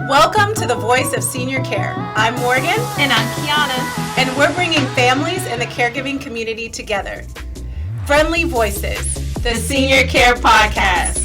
Welcome to the Voice of Senior Care. I'm Morgan. And I'm Kiana. And we're bringing families and the caregiving community together. Friendly Voices, the Senior Care Podcast.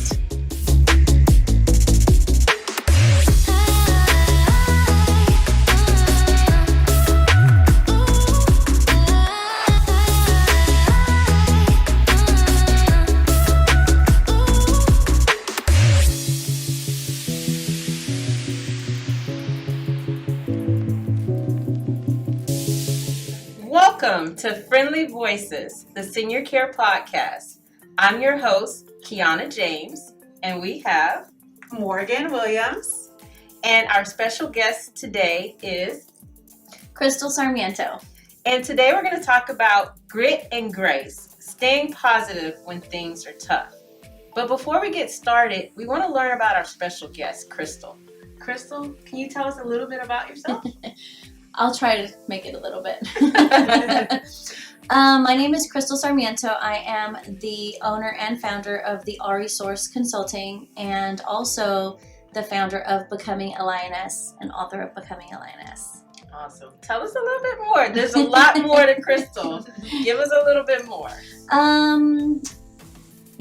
Welcome to Friendly Voices, the Senior Care Podcast. I'm your host, Kiana James, and we have Morgan Williams. And our special guest today is Crystal Sarmiento. And today we're going to talk about grit and grace, staying positive when things are tough. But before we get started, we want to learn about our special guest, Crystal. Crystal, can you tell us a little bit about yourself? I'll try to make it a little bit. My name is Crystal Sarmiento. I am the owner and founder of the Resource Consulting and also the founder of Becoming a Lioness and author of Becoming a Lioness. Awesome. Tell us a little bit more. There's a lot more to Crystal. Give us a little bit more.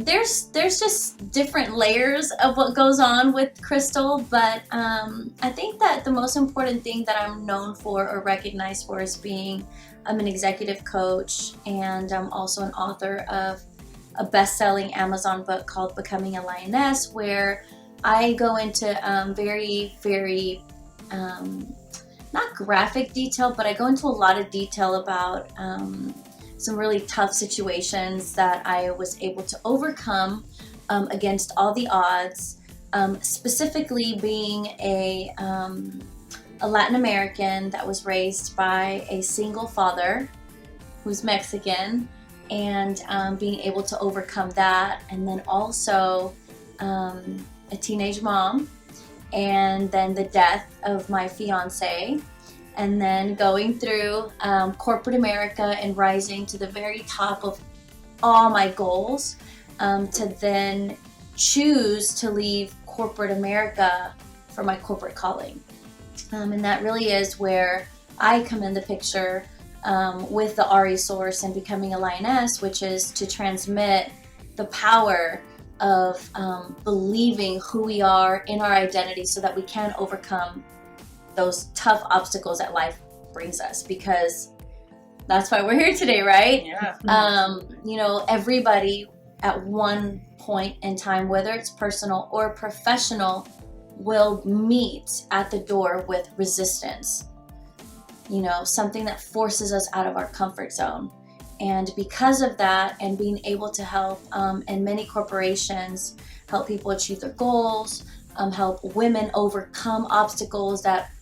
There's just different layers of what goes on with Crystal, but I think that the most important thing that I'm known for or recognized for is being an executive coach, and I'm also an author of a best-selling Amazon book called Becoming a Lioness, where I go into very, very, not graphic detail, but I go into a lot of detail about some really tough situations that I was able to overcome against all the odds, specifically being a Latin American that was raised by a single father who's Mexican, and being able to overcome that, and then also a teenage mom, and then the death of my fiance, and then going through corporate America and rising to the very top of all my goals, to then choose to leave corporate America for my corporate calling. And that really is where I come in the picture with the Resource and Becoming a Lioness, which is to transmit the power of believing who we are in our identity so that we can overcome those tough obstacles that life brings us, because that's why we're here today, right? Yeah. Everybody at one point in time, whether it's personal or professional, will meet at the door with resistance. Something that forces us out of our comfort zone. And because of that, and being able to help, and many corporations help people achieve their goals, help women overcome obstacles that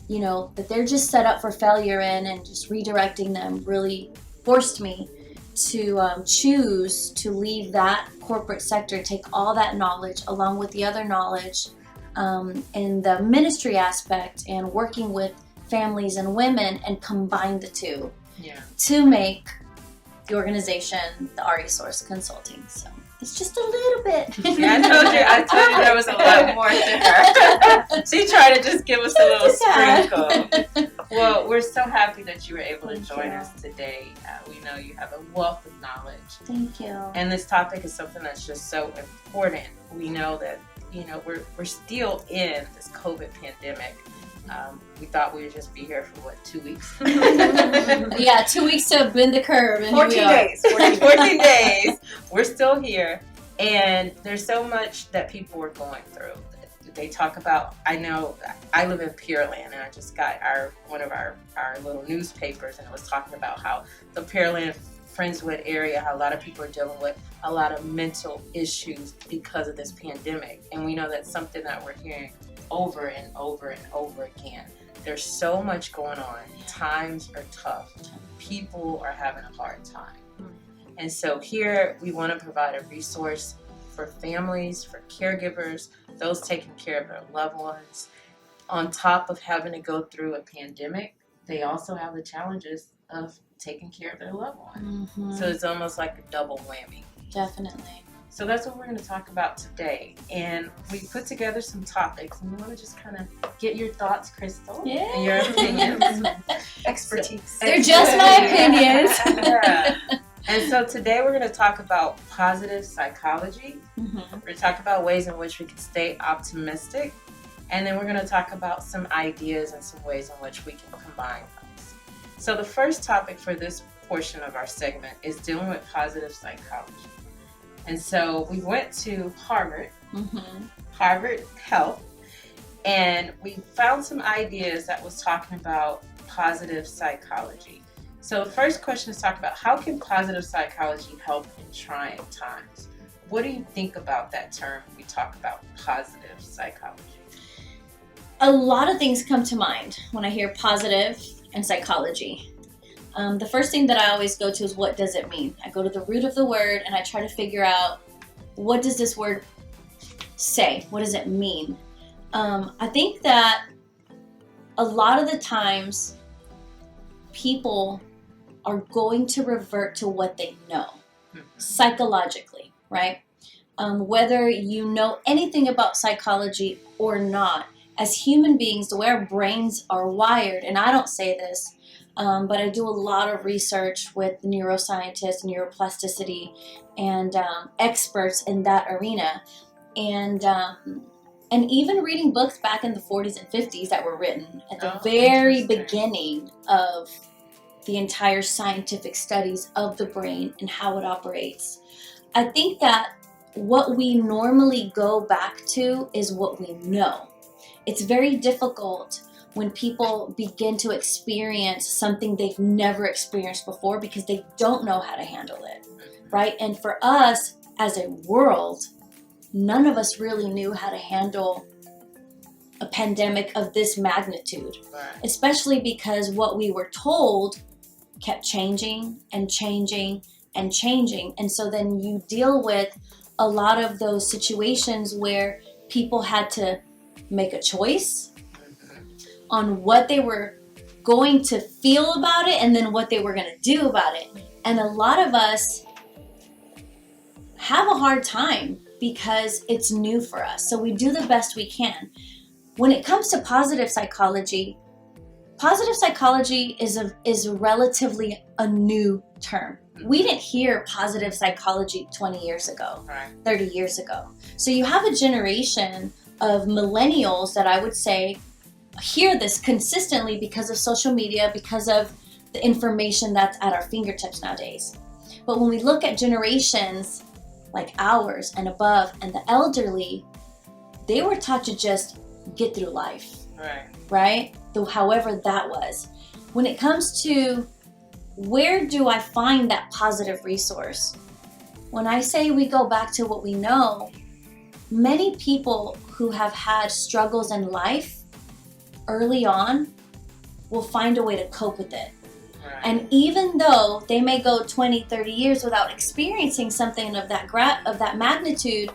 they're just set up for failure in, and just redirecting them really forced me to choose to leave that corporate sector, take all that knowledge along with the other knowledge in the ministry aspect and working with families and women, and combine the two to make the organization the Resource Consulting. So it's just a little bit. Yeah, I told you there was a lot more to her. She tried to just give us a little sprinkle. Well, we're so happy that you were able to join us today. We know you have a wealth of knowledge. Thank you. And this topic is something that's just so important. We know that, we're still in this COVID pandemic. We thought we would just be here for 2 weeks? Yeah, 2 weeks to bend the curve. And 14 days. 14 days. We're still here. And there's so much that people are going through. They talk about, I know, I live in Pearland, and I just got one of our little newspapers, and it was talking about how the Pearland, Friendswood area, how a lot of people are dealing with a lot of mental issues because of this pandemic. And we know that's something that we're hearing over and over and over again. There's so much going on. Times are tough. People are having a hard time. And so here we want to provide a resource for families, for caregivers, those taking care of their loved ones. On top of having to go through a pandemic, they also have the challenges of taking care of their loved one. Mm-hmm. So it's almost like a double whammy. Definitely. So that's what we're going to talk about today. And we put together some topics, and we want to just kind of get your thoughts, Crystal, and your opinions. Expertise. They're just my opinions. Yeah. And so today we're going to talk about positive psychology. Mm-hmm. We're going to talk about ways in which we can stay optimistic. And then we're going to talk about some ideas and some ways in which we can combine those. So the first topic for this portion of our segment is dealing with positive psychology. And so we went to Harvard, Harvard Health, and we found some ideas that was talking about positive psychology. So the first question is talk about how can positive psychology help in trying times? What do you think about that term when we talk about positive psychology? A lot of things come to mind when I hear positive and psychology. The first thing that I always go to is, what does it mean? I go to the root of the word and I try to figure out, what does this word say? What does it mean? I think that a lot of the times people are going to revert to what they know psychologically, right? Whether you know anything about psychology or not, as human beings, the way our brains are wired, and I don't say this, but I do a lot of research with neuroscientists, neuroplasticity, and experts in that arena. And even reading books back in the 40s and 50s that were written at the very beginning of the entire scientific studies of the brain and how it operates. I think that what we normally go back to is what we know. It's very difficult when people begin to experience something they've never experienced before because they don't know how to handle it, right? And for us as a world, none of us really knew how to handle a pandemic of this magnitude, especially because what we were told kept changing and changing and changing. And so then you deal with a lot of those situations where people had to make a choice on what they were going to feel about it and then what they were going to do about it. And a lot of us have a hard time because it's new for us. So we do the best we can. When it comes to positive psychology is relatively a new term. We didn't hear positive psychology 20 years ago, 30 years ago. So you have a generation of millennials that I would say hear this consistently because of social media, because of the information that's at our fingertips nowadays. But when we look at generations like ours and above and the elderly, they were taught to just get through life, right? However that was. When it comes to where do I find that positive resource? When I say we go back to what we know, many people who have had struggles in life early on will find a way to cope with it. And even though they may go 20, 30 years without experiencing something of that magnitude,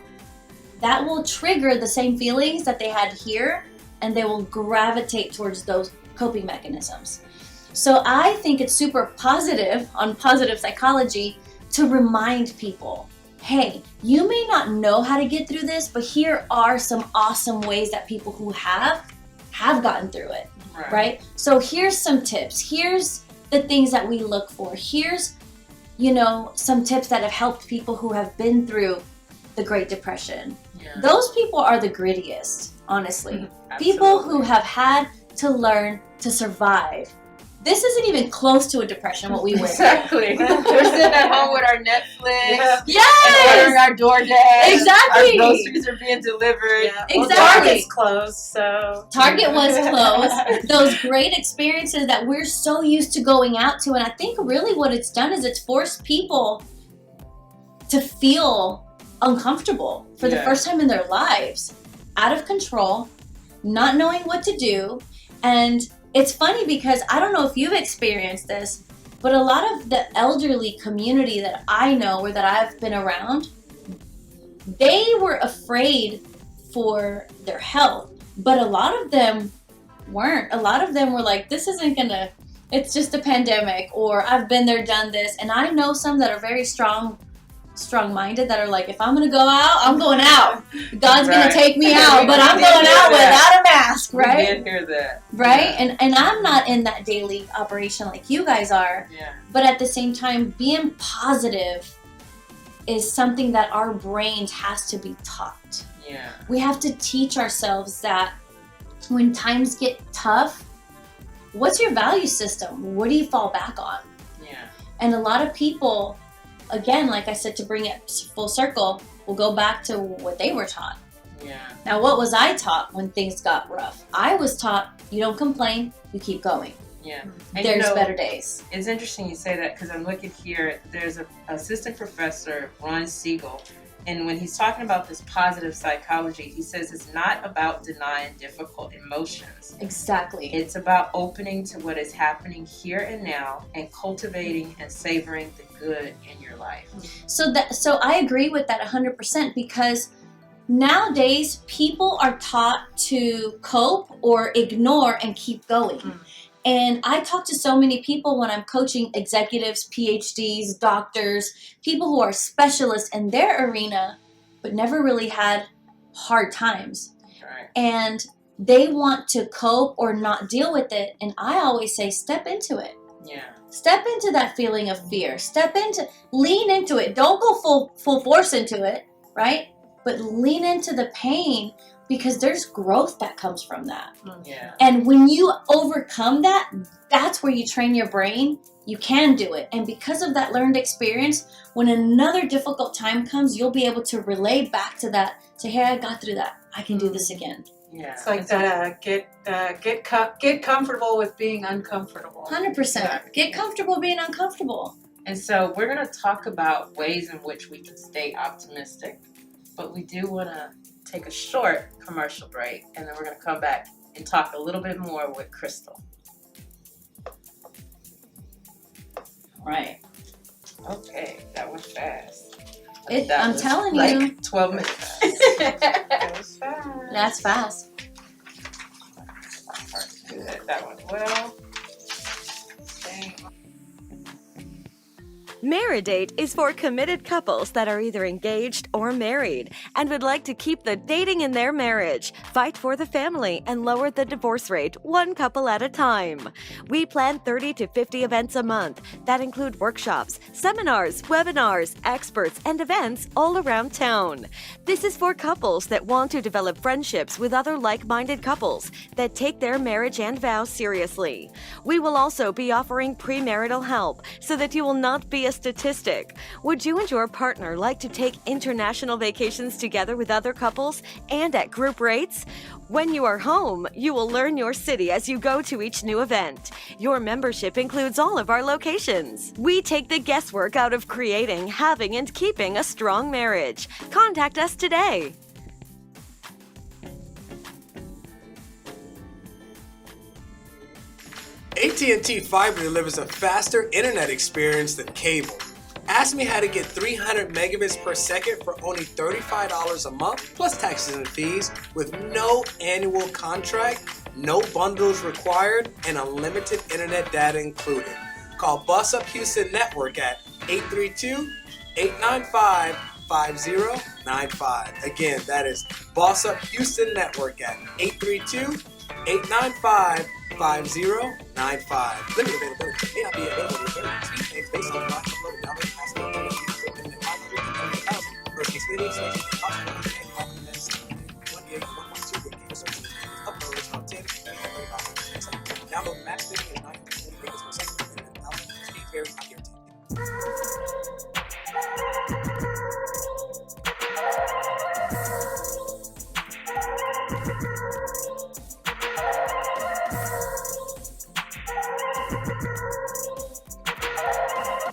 that will trigger the same feelings that they had here, and they will gravitate towards those coping mechanisms. So I think it's super positive on positive psychology to remind people, hey, you may not know how to get through this, but here are some awesome ways that people who have gotten through it, right? So here's some tips. Here's the things that we look for. Here's, some tips that have helped people who have been through the Great Depression. Those people are the grittiest, honestly. People who have had to learn to survive. This isn't even close to a depression, what we went through. Exactly. We're sitting at home with our Netflix. Yes! And ordering our DoorDash. Exactly. Our groceries are being delivered. Yeah. Exactly. Well, Target's closed, so. Target was closed. Those great experiences that we're so used to going out to. And I think really what it's done is it's forced people to feel uncomfortable for the first time in their lives. Out of control, not knowing what to do. And it's funny because I don't know if you've experienced this, but a lot of the elderly community that I know or that I've been around, they were afraid for their health, but a lot of them weren't. A lot of them were like, this isn't gonna, it's just a pandemic, or I've been there, done this. And I know some that are very strong strong-minded that are like, if I'm going to go out, I'm going out. God's going to take me Yeah, out, but I'm going out without a mask, right? We did hear that. Right? Yeah. And I'm not in that daily operation like you guys are. Yeah. But at the same time, being positive is something that our brains has to be taught. Yeah. We have to teach ourselves that when times get tough, what's your value system? What do you fall back on? Yeah. And a lot of people, again, like I said, to bring it full circle, will go back to what they were taught. Yeah. Now, what was I taught when things got rough? I was taught, you don't complain, you keep going. Yeah. And There's better days. It's interesting you say that because I'm looking here. There's an assistant professor, Ron Siegel, and when he's talking about this positive psychology, he says it's not about denying difficult emotions. Exactly. It's about opening to what is happening here and now and cultivating and savoring the good in your life. So I agree with that 100% because nowadays people are taught to cope or ignore and keep going. And I talk to so many people when I'm coaching executives, PhDs, doctors, people who are specialists in their arena, but never really had hard times. Right. And they want to cope or not deal with it. And I always say, step into it. Yeah. Step into that feeling of fear. Lean into it. Don't go full force into it, right? But lean into the pain because there's growth that comes from that. Yeah. And when you overcome that, that's where you train your brain. You can do it. And because of that learned experience, when another difficult time comes, you'll be able to relay back to that. Say, hey, I got through that. I can do this again. Yeah. It's like get comfortable with being uncomfortable. 100%. Exactly. Get comfortable being uncomfortable. And so we're going to talk about ways in which we can stay optimistic, but we do want to take a short commercial break, and then we're going to come back and talk a little bit more with Crystal. Right. Okay, that was fast. I'm telling like you. 12 minutes fast. That was fast. That's fast. Good. That went well. Dang. Maridate is for committed couples that are either engaged or married and would like to keep the dating in their marriage, fight for the family, and lower the divorce rate one couple at a time. We plan 30 to 50 events a month that include workshops, seminars, webinars, experts, and events all around town. This is for couples that want to develop friendships with other like-minded couples that take their marriage and vows seriously. We will also be offering premarital help so that you will not be a statistic. Would you and your partner like to take international vacations together with other couples and at group rates? When you are home, you will learn your city as you go to each new event. Your membership includes all of our locations. We take the guesswork out of creating, having, and keeping a strong marriage. Contact us today. AT&T Fiber delivers a faster internet experience than cable. Ask me how to get 300 megabits per second for only $35 a month, plus taxes and fees, with no annual contract, no bundles required, and unlimited internet data included. Call Boss Up Houston Network at 832-895-5095. Again, that is Boss Up Houston Network at 832-895-5095. Limited availability may not be available to return. Speed change based on the launch upload and download capacity of internet 500,000. First Xfinity selection and cost of internet 1 gig 1.2 gig cable service. Upload is on 10 megabits. Download max speed is 920 megabits per second and 1,000 speed vary not guaranteed.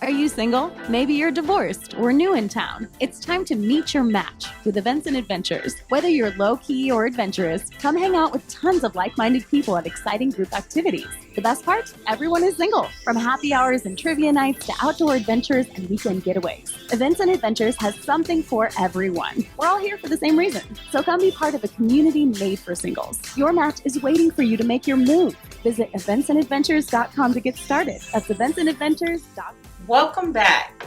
Are you single? Maybe you're divorced or new in town. It's time to meet your match with Events and Adventures. Whether you're low-key or adventurous, come hang out with tons of like-minded people at exciting group activities. The best part? Everyone is single. From happy hours and trivia nights to outdoor adventures and weekend getaways. Events and Adventures has something for everyone. We're all here for the same reason. So come be part of a community made for singles. Your match is waiting for you to make your move. Visit eventsandadventures.com to get started. That's eventsandadventures.com. Welcome back.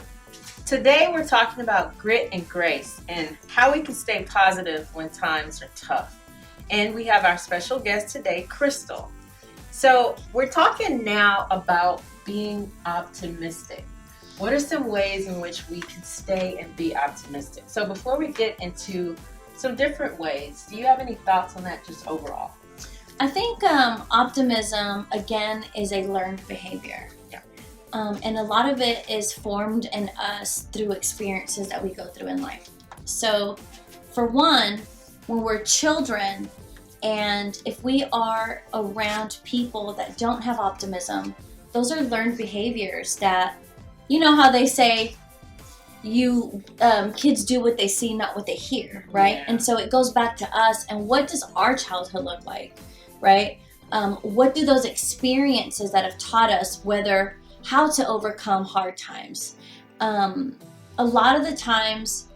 Today we're talking about grit and grace and how we can stay positive when times are tough. And we have our special guest today, Crystal. So we're talking now about being optimistic. What are some ways in which we can stay and be optimistic? So before we get into some different ways, do you have any thoughts on that just overall? I think optimism, again, is a learned behavior. Yeah. And a lot of it is formed in us through experiences that we go through in life. So, for one, when we're children, and if we are around people that don't have optimism, those are learned behaviors that, you know how they say, kids do what they see, not what they hear, right? Yeah. And so it goes back to us, and what does our childhood look like, right? What do those experiences that have taught us how to overcome hard times? A lot of the times,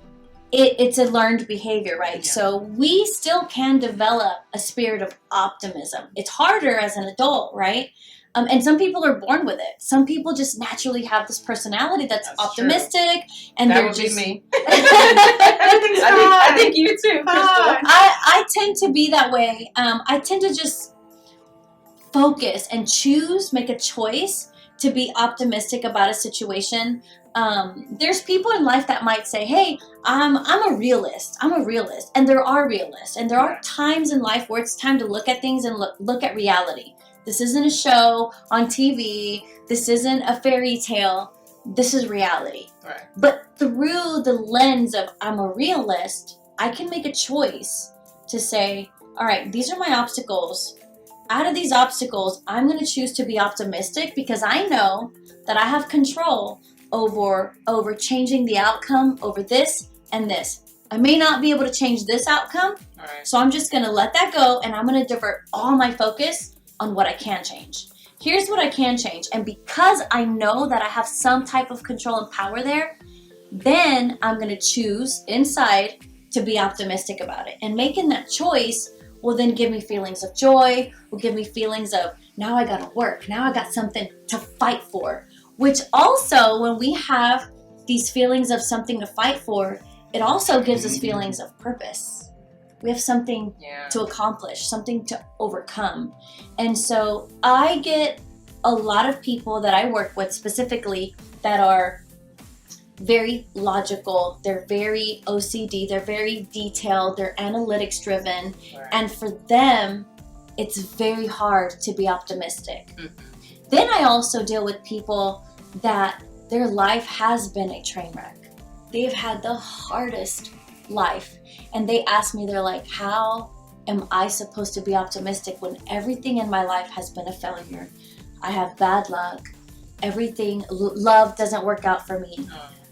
it's a learned behavior, right? Yeah. So we still can develop a spirit of optimism. It's harder as an adult, right? And some people are born with it. Some people just naturally have this personality that's optimistic, and that they're would just. Be me. I think you too, Crystal. I tend to be that way. I tend to just focus and make a choice to be optimistic about a situation. There's people in life that might say, hey, I'm a realist. And there are realists. And there are times in life where it's time to look at things and look at reality. This isn't a show on TV. This isn't a fairy tale. This is reality. Right. But through the lens of I'm a realist, I can make a choice to say, all right, these are my obstacles. Out of these obstacles, I'm going to choose to be optimistic because I know that I have control over changing the outcome over this and this. I may not be able to change this outcome, so I'm just going to let that go, and I'm going to divert all my focus on what I can change. Here's what I can change, and because I know that I have some type of control and power there, then I'm going to choose inside to be optimistic about it. And making that choice will then give me feelings of joy, will give me feelings of, now I got to work, now I got something to fight for. Which also, when we have these feelings of something to fight for, it also gives us feelings of purpose. We have something to accomplish, something to overcome. And so I get a lot of people that I work with specifically that are very logical, they're very OCD, they're very detailed, they're analytics driven. Right. And for them, it's very hard to be optimistic. Mm-hmm. Then I also deal with people that their life has been a train wreck. They've had the hardest life. And they ask me, they're like, how am I supposed to be optimistic when everything in my life has been a failure? I have bad luck. Love doesn't work out for me.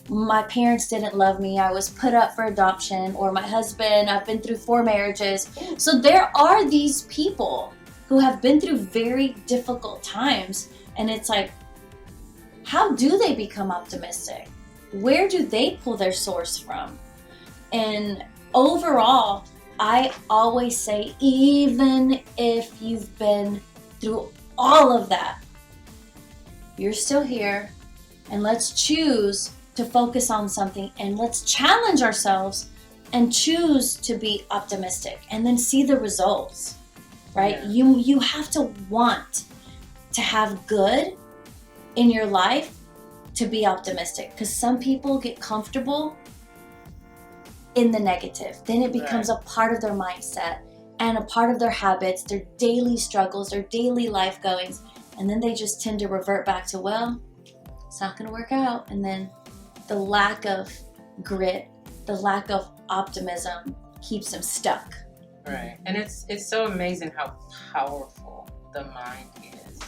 My parents didn't love me. I was put up for adoption. Or my husband, I've been through 4 marriages. So there are these people who have been through very difficult times. And it's like, how do they become optimistic? Where do they pull their source from? And overall, I always say, even if you've been through all of that, you're still here, and let's choose to focus on something, and let's challenge ourselves and choose to be optimistic, and then see the results, right? Yeah. You have to want to have good in your life to be optimistic, because some people get comfortable in the negative. Then it becomes a part of their mindset and a part of their habits, their daily struggles, their daily life goings. And then they just tend to revert back to, well, it's not going to work out. And then the lack of grit, the lack of optimism keeps them stuck. Right. And it's so amazing how powerful the mind is.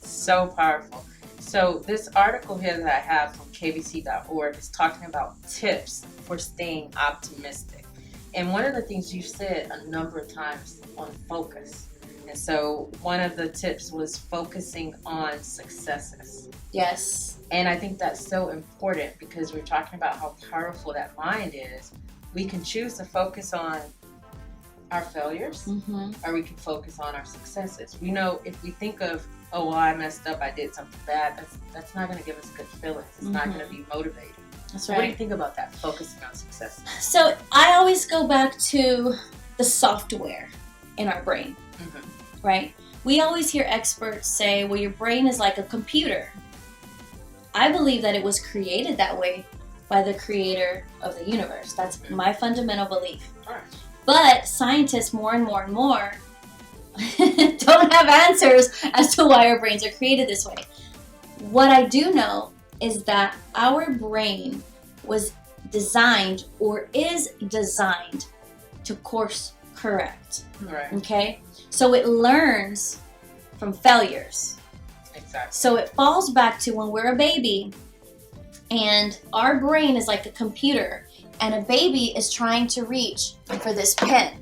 So powerful. So this article here that I have from kbc.org is talking about tips for staying optimistic. And one of the things you said a number of times on focus. And so one of the tips was focusing on successes. Yes. And I think that's so important because we're talking about how powerful that mind is. We can choose to focus on our failures, or we can focus on our successes. We know if we think of, oh, well, I messed up, I did something bad, that's not going to give us good feelings. It's not going to be motivating. That's So what do you right. think about that, focusing on success? So I always go back to the software in our brain, right? We always hear experts say, well, your brain is like a computer. I believe that it was created that way by the creator of the universe. That's my fundamental belief. All right. But scientists more and more and more don't have answers as to why our brains are created this way. What I do know is that our brain was designed or is designed to course correct. Right. Okay? So it learns from failures. Exactly. So it falls back to when we're a baby and our brain is like a computer and a baby is trying to reach for this pen.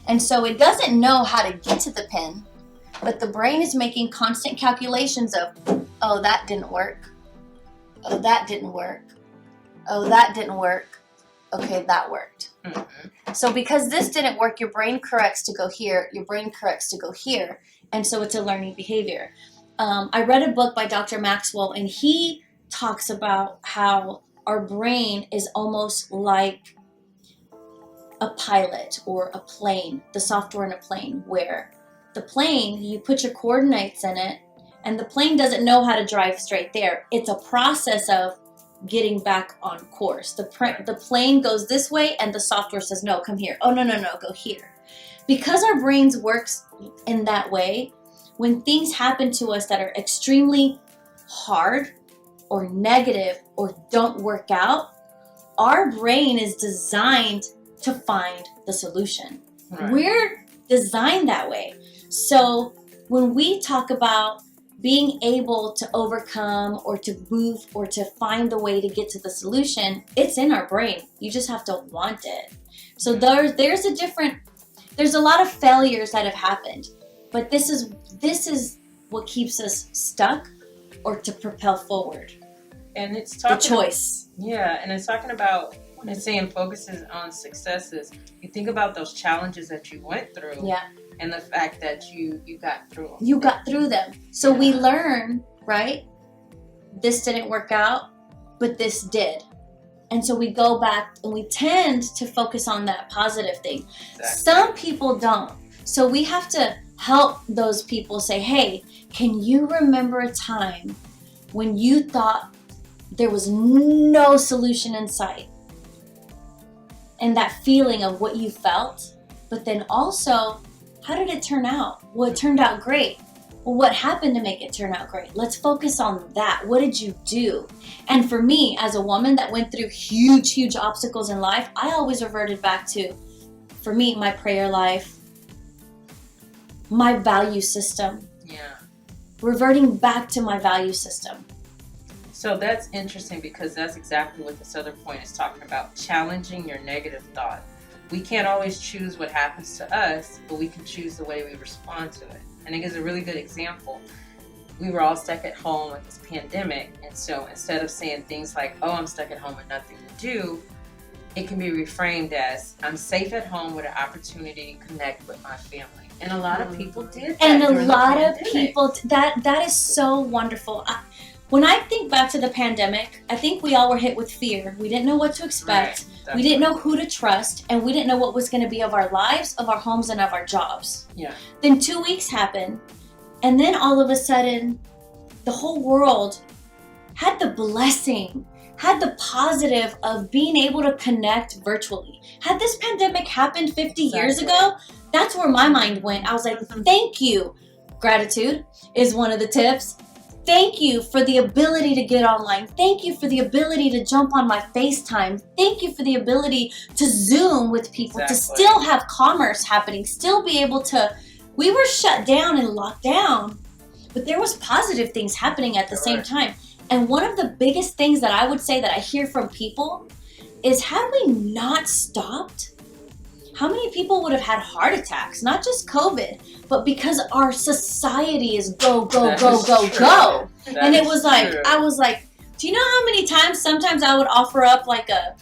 And so it doesn't know how to get to the pen, but the brain is making constant calculations of, oh, that didn't work. Oh, that didn't work. Oh, that didn't work. Okay, that worked. So because this didn't work, your brain corrects to go here, your brain corrects to go here, and so it's a learning behavior. I read a book by Dr. Maxwell, and he talks about how our brain is almost like a pilot or a plane, the software in a plane, where the plane, you put your coordinates in it, and the plane doesn't know how to drive straight there. It's a process of getting back on course. The plane goes this way, and the software says, no, come here. Oh, no, go here. Because our brains works in that way, when things happen to us that are extremely hard or negative or don't work out, our brain is designed to find the solution. Right. We're designed that way. So when we talk about being able to overcome or to move or to find the way to get to the solution, it's in our brain. You just have to want it. So there's a lot of failures that have happened, but this is what keeps us stuck or to propel forward. And it's The talking choice. Yeah, and it's talking about, when it's saying focuses on successes, you think about those challenges that you went through. Yeah. And the fact that you got through them. You got through them. So we learn, right? This didn't work out, but this did. And so we go back and we tend to focus on that positive thing. Exactly. Some people don't. So we have to help those people say, hey, can you remember a time when you thought there was no solution in sight? And that feeling of what you felt, but then also, how did it turn out? Well, it turned out great. Well, what happened to make it turn out great? Let's focus on that. What did you do? And for me, as a woman that went through huge, huge obstacles in life, I always reverted back to, for me, my prayer life, my value system. Yeah. Reverting back to my value system. So that's interesting, because that's exactly what this other point is talking about, challenging your negative thought. We can't always choose what happens to us, but we can choose the way we respond to it. And it gives a really good example. We were all stuck at home with this pandemic, and so instead of saying things like, oh, I'm stuck at home with nothing to do, it can be reframed as, I'm safe at home with an opportunity to connect with my family. And a lot of people did that. And a during the lot of pandemic. people, that is so wonderful. When I think back to the pandemic, I think we all were hit with fear. We didn't know what to expect. Right, we didn't know who to trust, and we didn't know what was going to be of our lives, of our homes, and of our jobs. Yeah. Then 2 weeks happened, and then all of a sudden, the whole world had the blessing, had the positive of being able to connect virtually. Had this pandemic happened 50 years ago, that's where my mind went. I was like, thank you. Gratitude is one of the tips. Thank you for the ability to get online. Thank you for the ability to jump on my FaceTime. Thank you for the ability to Zoom with people, to still have commerce happening, still be able to, we were shut down and locked down, but there was positive things happening at the same time. And one of the biggest things that I would say that I hear from people is, had we not stopped, how many people would have had heart attacks? Not just COVID, but because our society is go. And it was like, I was like, do you know how many times sometimes I would offer up like a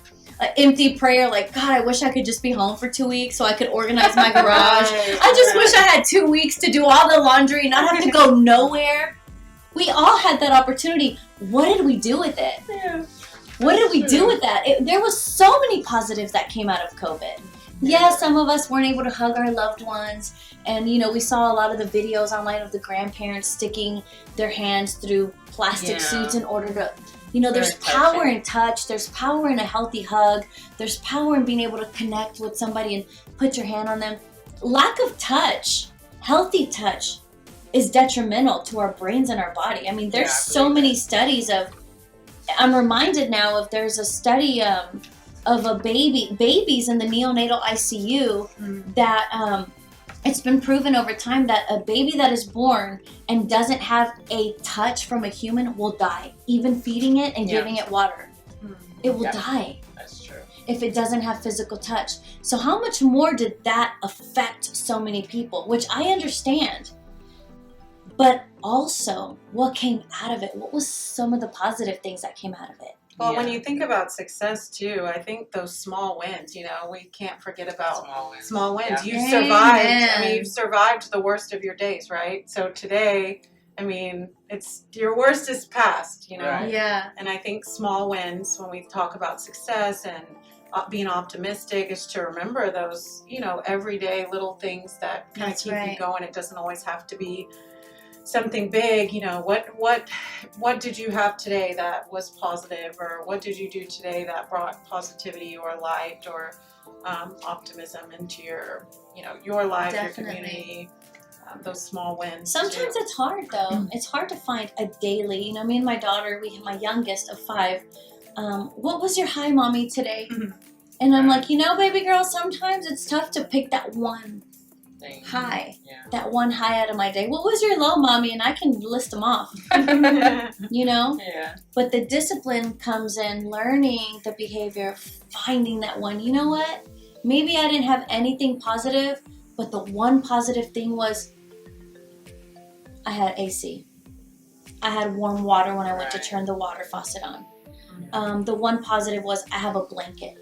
empty prayer, like, God, I wish I could just be home for 2 weeks so I could organize my garage. I just wish I had 2 weeks to do all the laundry and not have to go nowhere. We all had that opportunity. What did we do with it? Yeah. What did we do with that? There was so many positives that came out of COVID. Yeah, some of us weren't able to hug our loved ones. And, we saw a lot of the videos online of the grandparents sticking their hands through plastic suits in order to, there's power in touch. There's power in a healthy hug. There's power in being able to connect with somebody and put your hand on them. Lack of touch, healthy touch, is detrimental to our brains and our body. I mean, there's so many studies I'm reminded now of, there's a study of babies in the neonatal ICU that it's been proven over time that a baby that is born and doesn't have a touch from a human will die, even feeding it and giving it water. It will die. That's true. If it doesn't have physical touch. So how much more did that affect so many people, which I understand. But also, what came out of it? What was some of the positive things that came out of it? Well, when you think about success too, I think those small wins, we can't forget about small wins. Yeah. You survived. You've survived the worst of your days, right? So today, it's your worst is past, Right. Yeah. And I think small wins, when we talk about success and being optimistic, is to remember those, everyday little things that kind of keep you going. It doesn't always have to be something big. What did you have today that was positive, or what did you do today that brought positivity or light or optimism into your life, your community, those small wins. Sometimes it's hard though. It's hard to find a daily, me and my daughter, my youngest of 5, what was your high, mommy, today? And I'm like, baby girl, sometimes it's tough to pick that one high, that one high out of my day. What was your low, mommy? And I can list them off, Yeah. But the discipline comes in learning the behavior, finding that one. You know what? Maybe I didn't have anything positive, but the one positive thing was I had AC. I had warm water when I went to turn the water faucet on. The one positive was I have a blanket.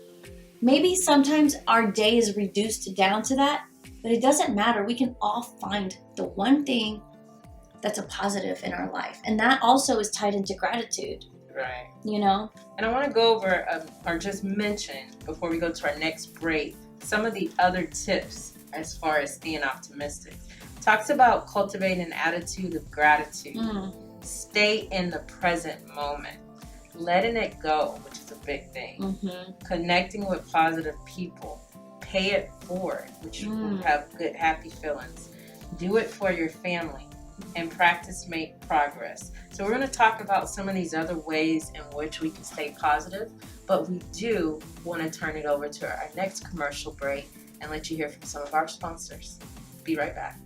Maybe sometimes our day is reduced down to that, but it doesn't matter. We can all find the one thing that's a positive in our life. And that also is tied into gratitude. Right. And I want to go over, or just mention, before we go to our next break, some of the other tips as far as staying optimistic. Talks about cultivating an attitude of gratitude. Stay in the present moment. Letting it go, which is a big thing. Connecting with positive people. Pay it forward, which will have good, happy feelings. Do it for your family. And practice make progress. So we're going to talk about some of these other ways in which we can stay positive, but we do want to turn it over to our next commercial break and let you hear from some of our sponsors. Be right back.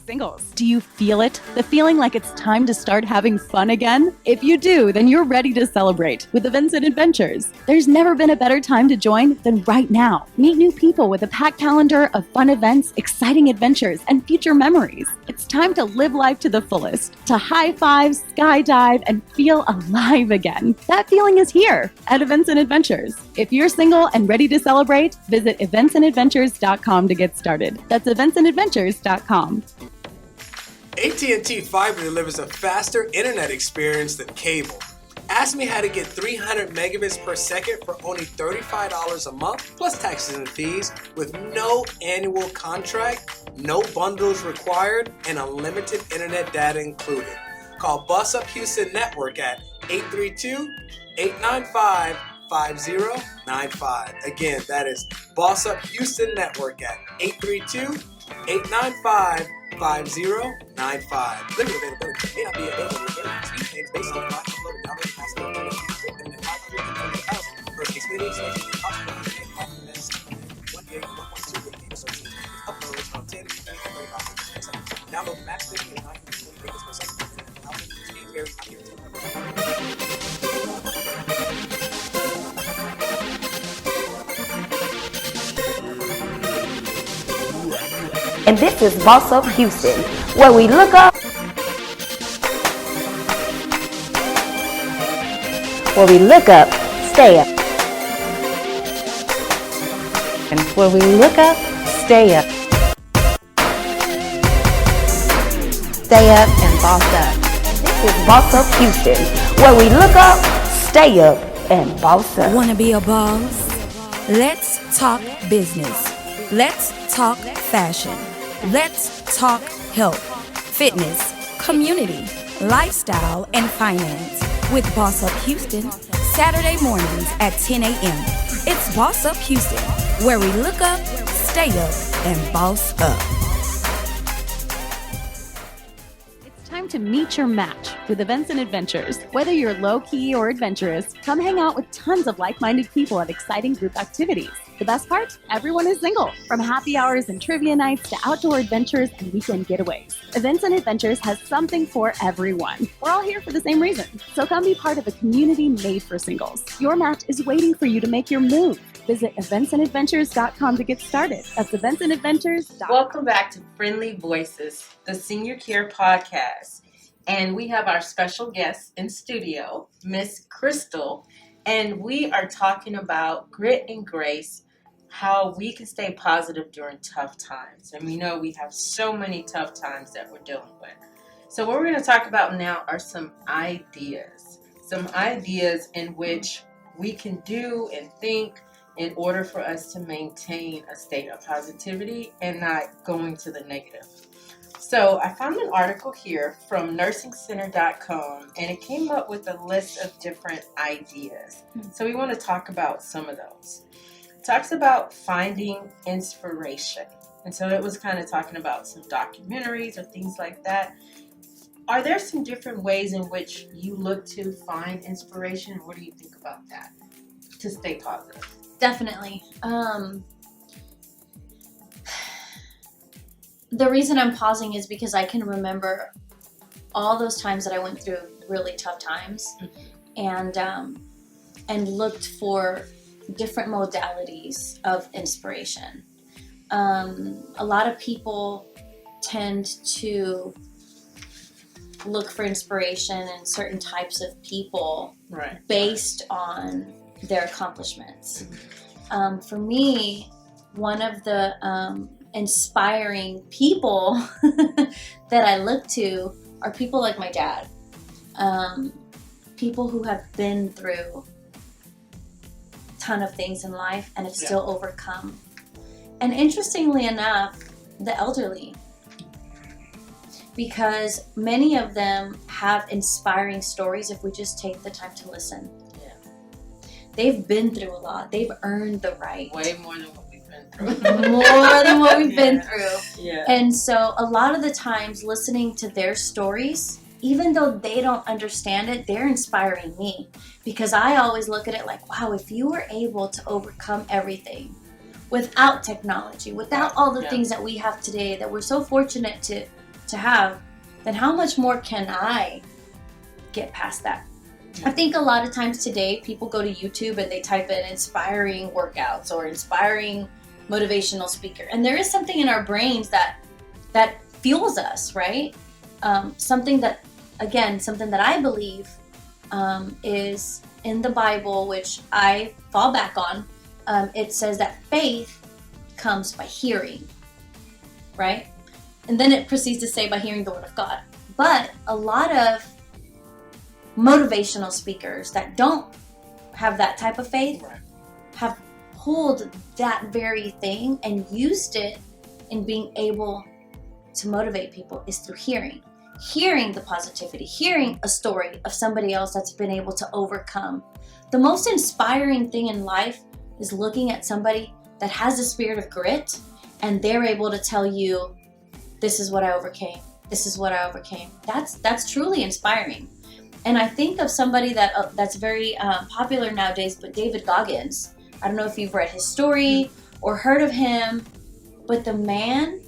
Singles. Do you feel it? The feeling like it's time to start having fun again? If you do, then you're ready to celebrate with Events and Adventures. There's never been a better time to join than right now. Meet new people with a packed calendar of fun events, exciting adventures, and future memories. It's time to live life to the fullest, to high five, skydive, and feel alive again. That feeling is here at Events and Adventures. If you're single and ready to celebrate, visit eventsandadventures.com to get started. That's eventsandadventures.com. AT&T Fiber delivers a faster internet experience than cable. Ask me how to get 300 megabits per second for only $35 a month, plus taxes and fees, with no annual contract, no bundles required, and unlimited internet data included. Call Boss Up Houston Network at 832-895-5095. Again, that is Boss Up Houston Network at 832-895-5095. Limited availability may not be available with speed change based on the upload and download capacity of internet 500 and 1,000. First Xfinity selection is possible. 1 gig, 1.2 gig data services with uploads on 10 and 35 per second. Download max speed is 920 gigabytes per second. Speed very And this is Boss Up Houston, where we look up, stay up. And where we look up, stay up. Stay up and boss up. This is Boss Up Houston, where we look up, stay up, and boss up. Wanna be a boss? Let's talk business. Let's talk fashion. Let's talk health, fitness, community, lifestyle, and finance. With Boss Up Houston, Saturday mornings at 10 a.m. It's Boss Up Houston, where we look up, stay up, and boss up. It's time to meet your match with Events and Adventures. Whether you're low-key or adventurous, come hang out with tons of like-minded people at exciting group activities. The best part? Everyone is single. From happy hours and trivia nights to outdoor adventures and weekend getaways, Events and Adventures has something for everyone. We're all here for the same reason. So come be part of a community made for singles. Your match is waiting for you to make your move. Visit eventsandadventures.com to get started. That's eventsandadventures.com. Welcome back to Friendly Voices, the Senior Care Podcast. And we have our special guest in studio, Miss Crystal. And we are talking about grit and grace, how we can stay positive during tough times. And we know we have so many tough times that we're dealing with. So what we're going to talk about now are some ideas in which we can do and think in order for us to maintain a state of positivity and not going to the negative. So I found an article here from nursingcenter.com, and it came up with a list of different ideas. So we want to talk about some of those. It talks about finding inspiration. And so it was kind of talking about some documentaries or things like that. Are there some different ways in which you look to find inspiration? What do you think about that to stay positive? Definitely. The reason I'm pausing is because I can remember all those times that I went through really tough times, and looked for different modalities of inspiration. A lot of people tend to look for inspiration in certain types of people, right, based on their accomplishments. For me, one of the inspiring people that I look to are people like my dad. People who have been through a ton of things in life and have still overcome. And interestingly enough, the elderly. Because many of them have inspiring stories if we just take the time to listen. Yeah. They've been through a lot. They've earned the right. Way more than what we've been through. More than what we've been through. Yeah. And so a lot of the times listening to their stories, even though they don't understand it, they're inspiring me. Because I always look at it like, wow, if you were able to overcome everything without technology, without all the things that we have today that we're so fortunate to have, then how much more can I get past that? I think a lot of times today people go to YouTube and they type in inspiring workouts or inspiring motivational speaker, and there is something in our brains that fuels us, right? Something that I believe is in the Bible, which I fall back on. It says that faith comes by hearing, right? And then it proceeds to say by hearing the word of God. But a lot of motivational speakers that don't have that type of faith have pulled that very thing and used it in being able to motivate people is through hearing the positivity, hearing a story of somebody else that's been able to overcome. The most inspiring thing in life is looking at somebody that has a spirit of grit and they're able to tell you, this is what I overcame. This is what I overcame. That's truly inspiring. And I think of somebody that's very popular nowadays, but David Goggins. I don't know if you've read his story or heard of him, but the man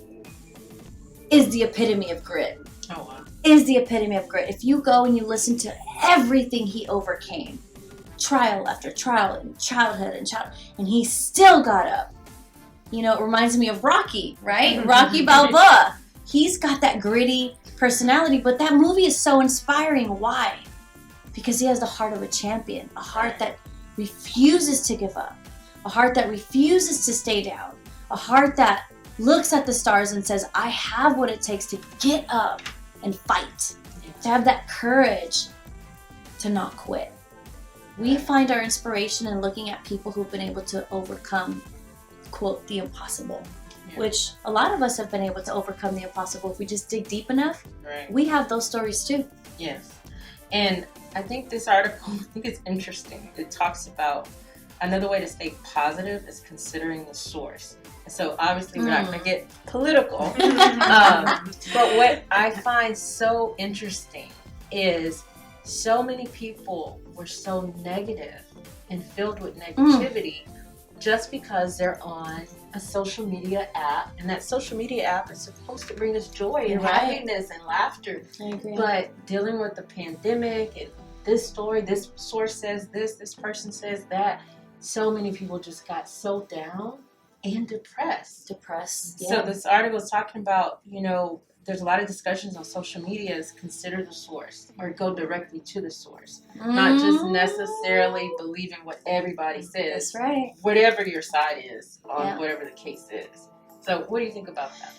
is the epitome of grit. Oh, wow. Is the epitome of grit. If you go and you listen to everything he overcame, trial after trial, and childhood, and he still got up. You know, it reminds me of Rocky, right? Rocky Balboa. He's got that gritty personality, but that movie is so inspiring. Why? Because he has the heart of a champion, a heart that refuses to give up, a heart that refuses to stay down, a heart that looks at the stars and says, I have what it takes to get up and fight, to have that courage to not quit. We find our inspiration in looking at people who've been able to overcome, quote, the impossible, which a lot of us have been able to overcome the impossible. If we just dig deep enough, we have those stories too. Yes. And I think this article, it's interesting. It talks about another way to stay positive is considering the source. So obviously we're not going to get political. But what I find so interesting is so many people were so negative and filled with negativity just because they're on a social media app. And that social media app is supposed to bring us joy and happiness and laughter. I agree. But dealing with the pandemic and this story, this source says this person says that, so many people just got so down and depressed. So this article is talking about, there's a lot of discussions on social media is consider the source or go directly to the source. Not just necessarily believing what everybody says. That's right. Whatever your side is on whatever the case is. So what do you think about that?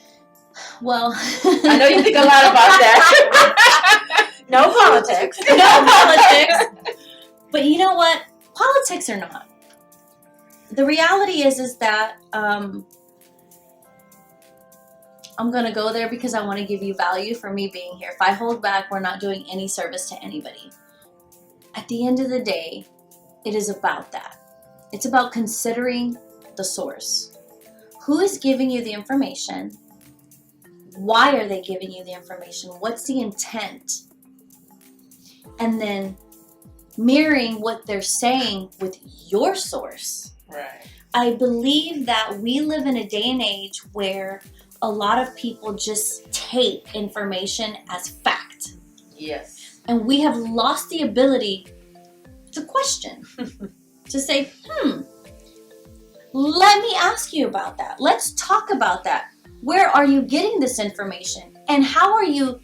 Well, I know you think a lot about that. No politics. No politics. But you know what? Politics or not. The reality is that I'm going to go there because I want to give you value for me being here. If I hold back, we're not doing any service to anybody. At the end of the day, it is about that. It's about considering the source. Who is giving you the information? Why are they giving you the information? What's the intent? And then mirroring what they're saying with your source. Right. I believe that we live in a day and age where a lot of people just take information as fact. Yes. And we have lost the ability to question, to say, let me ask you about that. Let's talk about that. Where are you getting this information? And how are you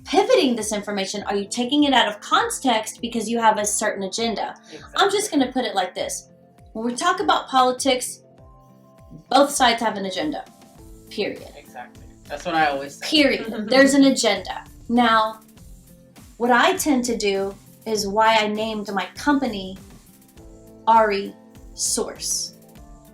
pivoting this information? Are you taking it out of context because you have a certain agenda? Exactly. I'm just going to put it like this. When we talk about politics, both sides have an agenda. Period. Exactly. That's what I always say. Period. There's an agenda. Now, what I tend to do is why I named my company Ari Source.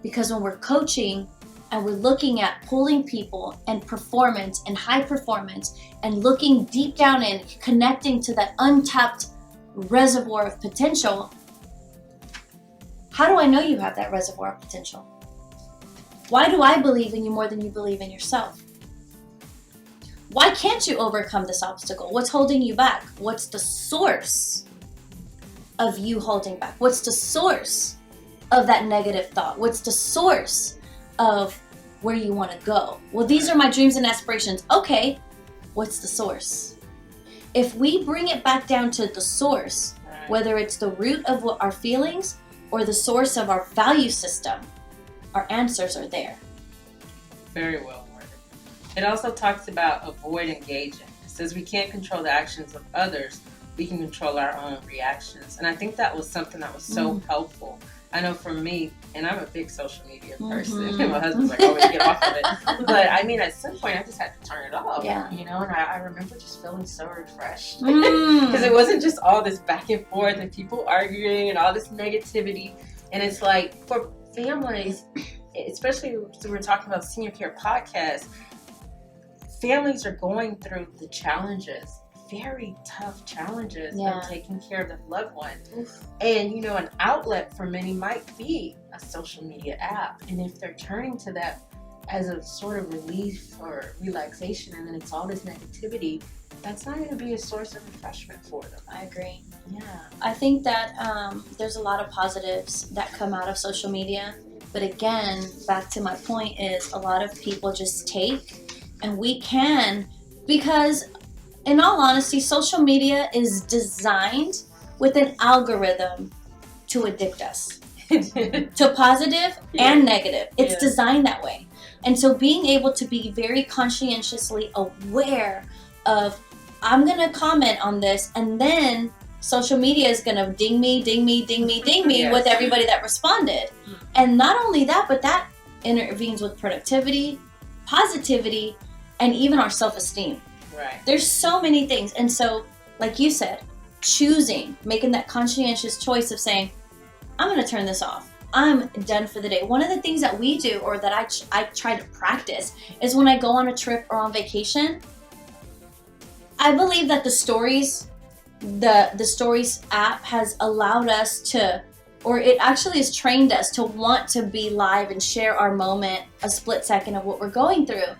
Because when we're coaching and we're looking at pulling people and performance and high performance and looking deep down and connecting to that untapped reservoir of potential, how do I know you have that reservoir of potential? Why do I believe in you more than you believe in yourself? Why can't you overcome this obstacle? What's holding you back? What's the source of you holding back? What's the source of that negative thought? What's the source of where you want to go? Well, these are my dreams and aspirations. Okay, what's the source? If we bring it back down to the source, whether it's the root of what our feelings or the source of our value system, our answers are there. Very well worded. It also talks about avoid engaging. It says we can't control the actions of others. We can control our own reactions. And I think that was something that was so helpful. I know for me, and I'm a big social media person, and my husband's like, always get off of it. But I mean, at some point, I just had to turn it off. Yeah. And I remember just feeling so refreshed. Because it wasn't just all this back and forth and people arguing and all this negativity. And it's like, for families, especially we're talking about Senior Care Podcast, families are going through the challenges, very tough challenges of taking care of their loved one. And an outlet for many might be a social media app, and if they're turning to that as a sort of relief or relaxation, and then it's all this negativity, that's not going to be a source of refreshment for them. I agree. Yeah. I think that there's a lot of positives that come out of social media, but again, back to my point is a lot of people just take, and we can, because in all honesty, social media is designed with an algorithm to addict us to positive and negative. It's designed that way. And so being able to be very conscientiously aware of, I'm going to comment on this, and then social media is going to ding me with everybody that responded. And not only that, but that intervenes with productivity, positivity, and even our self-esteem. Right. There's so many things. And so, like you said, making that conscientious choice of saying, I'm going to turn this off. I'm done for the day. One of the things that we do, or that I try to practice, is when I go on a trip or on vacation, I believe that the Stories app has allowed us to, or it actually has trained us to want to be live and share our moment, a split second of what we're going through.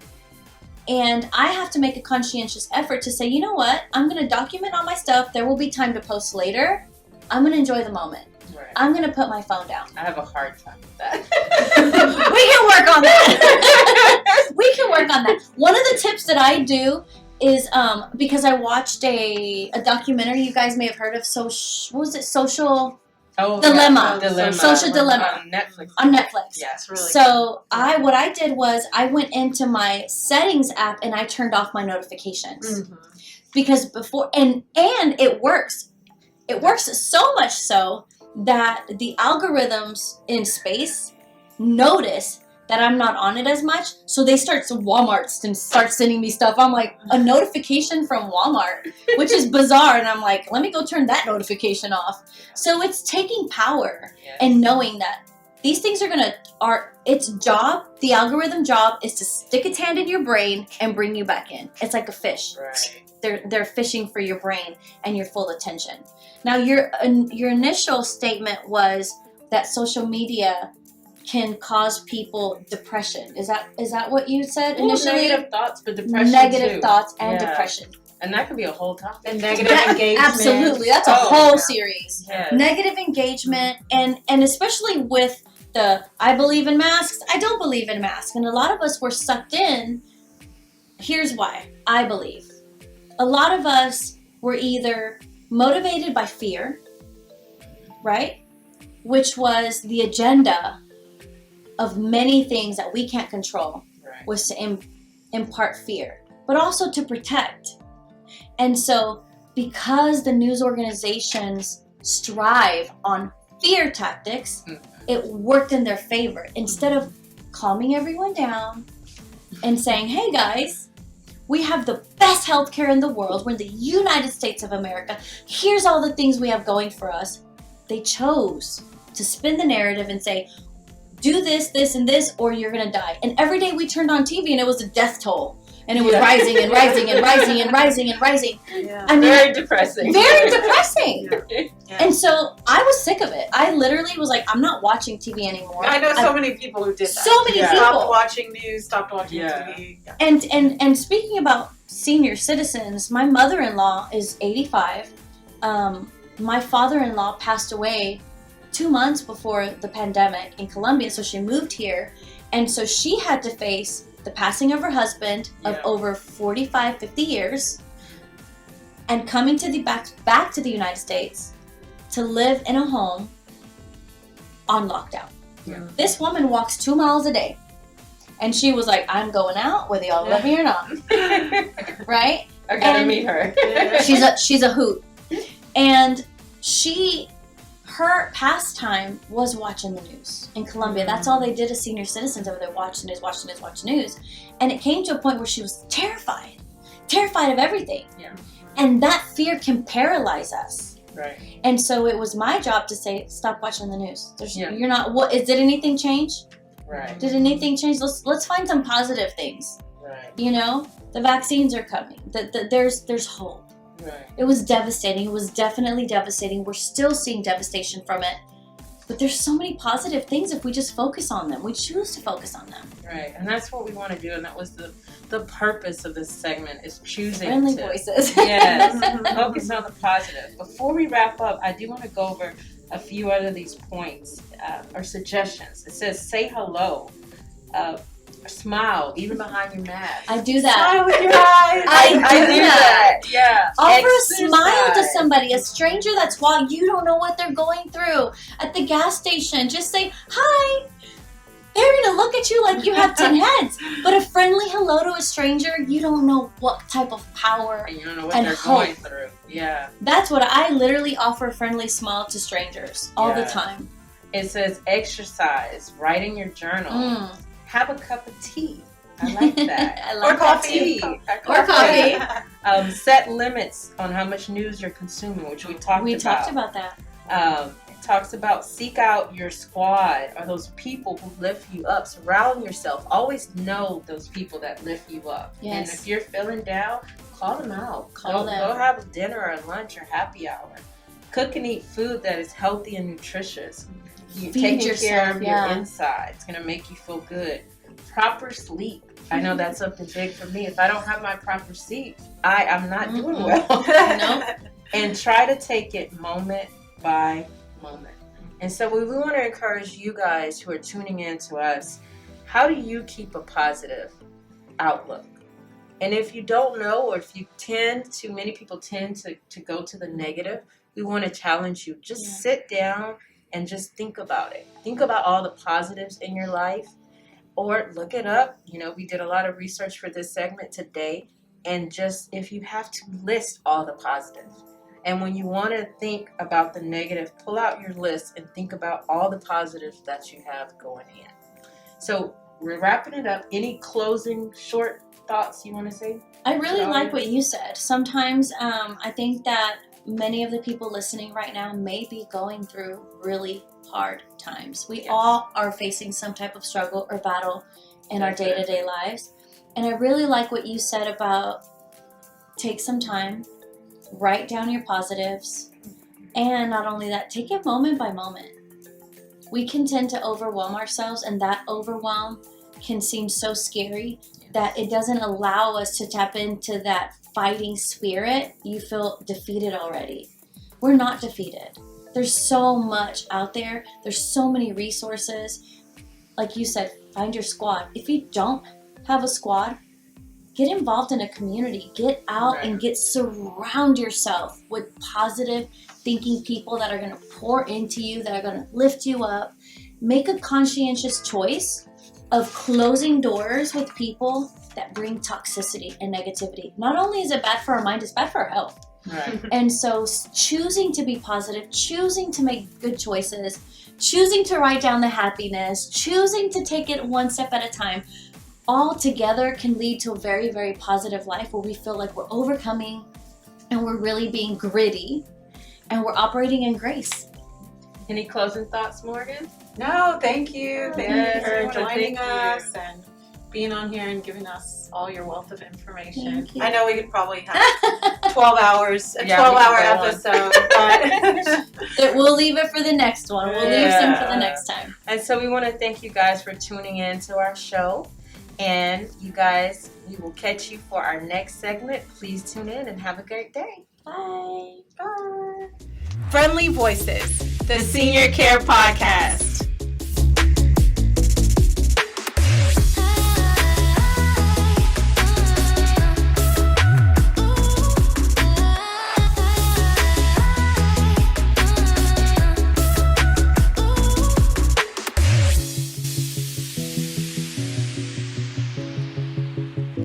And I have to make a conscientious effort to say, you know what? I'm going to document all my stuff. There will be time to post later. I'm going to enjoy the moment. Right. I'm going to put my phone down. I have a hard time with that. We can work on that. We can work on that. One of the tips that I do is because I watched a documentary you guys may have heard of. What was it? Social Dilemma. Yeah. Social Dilemma. On Netflix. Yeah. It's really So what I did was I went into my settings app and I turned off my notifications. Mm-hmm. Because before and it works. It works so much so that the algorithms in space notice that I'm not on it as much, so they start sending me stuff. I'm like, a notification from Walmart, which is bizarre, and I'm like, let me go turn that notification off. So it's taking power and knowing that these things its job, the algorithm job, is to stick its hand in your brain and bring you back in. It's like a fish. Right. They're fishing for your brain and your full attention. Now, your initial statement was that social media can cause people depression. Is that what you said initially? Negative thoughts, but depression Negative too. thoughts and depression. And that could be a whole topic. And negative engagement. Absolutely. That's a whole series. Yes. Negative engagement, and especially with I believe in masks, I don't believe in masks. And a lot of us were sucked in. Here's why, I believe. A lot of us were either motivated by fear, right? Which was the agenda of many things that we can't control, was to impart fear, but also to protect. And so because the news organizations strive on fear tactics, it worked in their favor. Instead of calming everyone down and saying, hey guys, we have the best healthcare in the world. We're in the United States of America. Here's all the things we have going for us. They chose to spin the narrative and say, do this, this, and this, or you're going to die. And every day we turned on TV and it was a death toll. And it was rising and rising and rising and rising and rising. Yeah. I mean, very depressing. Very depressing. Yeah. And so I was sick of it. I literally was like, I'm not watching TV anymore. I know so many people who did that. So many people. Stopped watching news, stopped watching TV. Yeah. And speaking about senior citizens, my mother-in-law is 85. My father-in-law passed away 2 months before the pandemic in Colombia, so she moved here. And so she had to face the passing of her husband of over 45, 50 years, and coming to back to the United States to live in a home on lockdown. Yeah. This woman walks 2 miles a day, and she was like, I'm going out whether y'all let me or not. Right? I gotta meet her. She's a hoot. And her pastime was watching the news in Colombia. That's all they did as senior citizens over there, watch the news. And it came to a point where she was terrified of everything. Yeah. And that fear can paralyze us. Right. And so it was my job to say, stop watching the news. You're not. Did anything change? Right. Did anything change? Let's find some positive things. Right. You know, the vaccines are coming. There's hope. Right. It was devastating. It was definitely devastating. We're still seeing devastation from it. But there's so many positive things if we just focus on them. We choose to focus on them. Right. And that's what we want to do. And that was the purpose of this segment, is choosing Friendly to voices. Yes. Focus on the positive. Before we wrap up, I do want to go over a few other of these points or suggestions. It says, say hello. Smile, even behind your mask. I do that. Smile with your eyes. I do that. Yeah. Offer a smile to somebody, a stranger that's walking. You don't know what they're going through. At the gas station, just say, hi. They're going to look at you like you have 10 heads. But a friendly hello to a stranger, you don't know what type of power and you don't know what and they're hope. going through. Yeah. That's what I literally offer, a friendly smile to strangers all the time. It says exercise, write in your journal. Have a cup of tea. I like that. I like or coffee. Or coffee. Set limits on how much news you're consuming, which we talked about. We talked about that. It talks about seek out your squad or those people who lift you up. Surround yourself. Always know those people that lift you up. Yes. And if you're feeling down, call them out. Call them. Go have a dinner or lunch or happy hour. Cook and eat food that is healthy and nutritious. You're Feed taking yourself, care of your yeah. inside. It's going to make you feel good. Proper sleep. I know that's something big for me. If I don't have my proper sleep, I'm not doing well. Nope. And try to take it moment by moment. And so we want to encourage you guys who are tuning in to us, how do you keep a positive outlook? And if you don't know, or if many people tend to go to the negative, we want to challenge you. Just sit down and just think about it. Think about all the positives in your life, or look it up. We did a lot of research for this segment today, and just if you have to list all the positives. And when you want to think about the negative, pull out your list and think about all the positives that you have going in. So we're wrapping it up. Any closing short thoughts you want to say? I really like what you said. Sometimes I think that many of the people listening right now may be going through really hard times. We all are facing some type of struggle or battle in our day-to-day lives. And I really like what you said about take some time, write down your positives, and not only that, take it moment by moment. We can tend to overwhelm ourselves, and that overwhelm can seem so scary that it doesn't allow us to tap into that fighting spirit. You feel defeated already. We're not defeated. There's so much out there. There's so many resources. Like you said, find your squad. If you don't have a squad, get involved in a community. Get out and surround yourself with positive thinking people that are going to pour into you, that are going to lift you up. Make a conscientious choice of closing doors with people that bring toxicity and negativity. Not only is it bad for our mind, it's bad for our health. Right. And so choosing to be positive, choosing to make good choices, choosing to write down the happiness, choosing to take it one step at a time, all together can lead to a very, very positive life where we feel like we're overcoming and we're really being gritty and we're operating in grace. Any closing thoughts, Morgan? No, thank you. Thank you for joining Thank us and being on here and giving us all your wealth of information. Thank you. I know we could probably have 12 hours, a Yeah, we could 12-hour go on. episode, but We'll leave it for the next one. We'll leave some for the next time. And so we want to thank you guys for tuning in to our show. And you guys, we will catch you for our next segment. Please tune in and have a great day. Bye. Bye. Friendly Voices, the Senior Care Podcast.